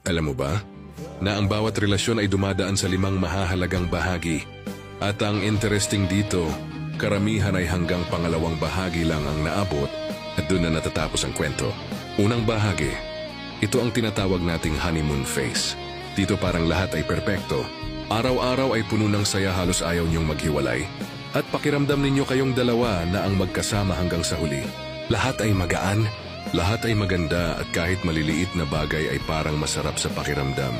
Alam mo ba, na ang bawat relasyon ay dumadaan sa 5 mahahalagang bahagi. At ang interesting dito, karamihan ay hanggang pangalawang bahagi lang ang naabot at doon na natatapos ang kwento. Unang bahagi, ito ang tinatawag nating honeymoon phase. Dito parang lahat ay perpekto. Araw-araw ay puno ng saya, halos ayaw niyong maghiwalay. At pakiramdam ninyo kayong dalawa na ang magkasama hanggang sa huli. Lahat ay magaan, lahat ay maganda at kahit maliliit na bagay ay parang masarap sa pakiramdam.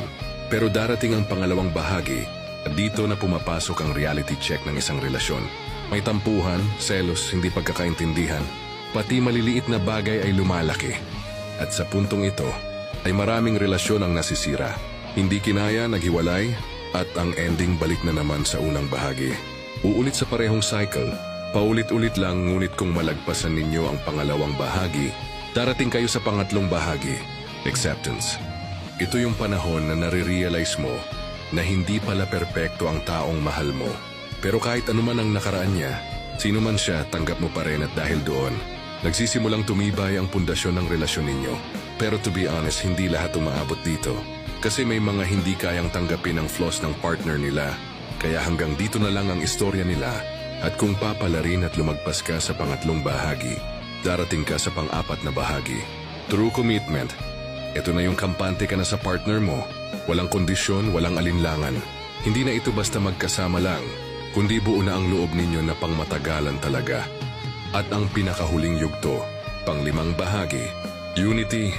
Pero darating ang pangalawang bahagi at dito na pumapasok ang reality check ng isang relasyon. May tampuhan, selos, hindi pagkakaintindihan, pati maliliit na bagay ay lumalaki. At sa puntong ito ay maraming relasyon ang nasisira. Hindi kinaya, naghiwalay, at ang ending balik na naman sa unang bahagi. Uulit sa parehong cycle, paulit-ulit lang, ngunit kung malagpasan ninyo ang pangalawang bahagi, darating kayo sa pangatlong bahagi, acceptance. Ito yung panahon na nare-realize mo na hindi pala perpekto ang taong mahal mo. Pero kahit anuman ang nakaraan niya, sino man siya, tanggap mo pa rin at dahil doon, nagsisimulang tumibay ang pundasyon ng relasyon ninyo. Pero to be honest, hindi lahat umaabot dito. Kasi may mga hindi kayang tanggapin ang flaws ng partner nila. Kaya hanggang dito na lang ang istorya nila. At kung papalarin at lumagpas ka sa pangatlong bahagi, darating ka sa pang-4 na bahagi. True commitment. Ito na yung kampante ka na sa partner mo. Walang kondisyon, walang alinlangan. Hindi na ito basta magkasama lang, kundi buo na ang loob ninyo na pangmatagalan talaga. At ang pinakahuling yugto, pang-5 bahagi, unity.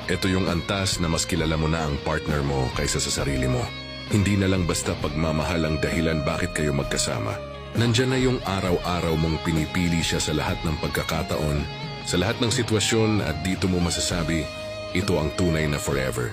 Ito yung antas na mas kilala mo na ang partner mo kaysa sa sarili mo. Hindi na lang basta pagmamahal ang dahilan bakit kayo magkasama. Nandyan na yung araw-araw mong pinipili siya sa lahat ng pagkakataon, sa lahat ng sitwasyon, at dito mo masasabi, ito ang tunay na forever.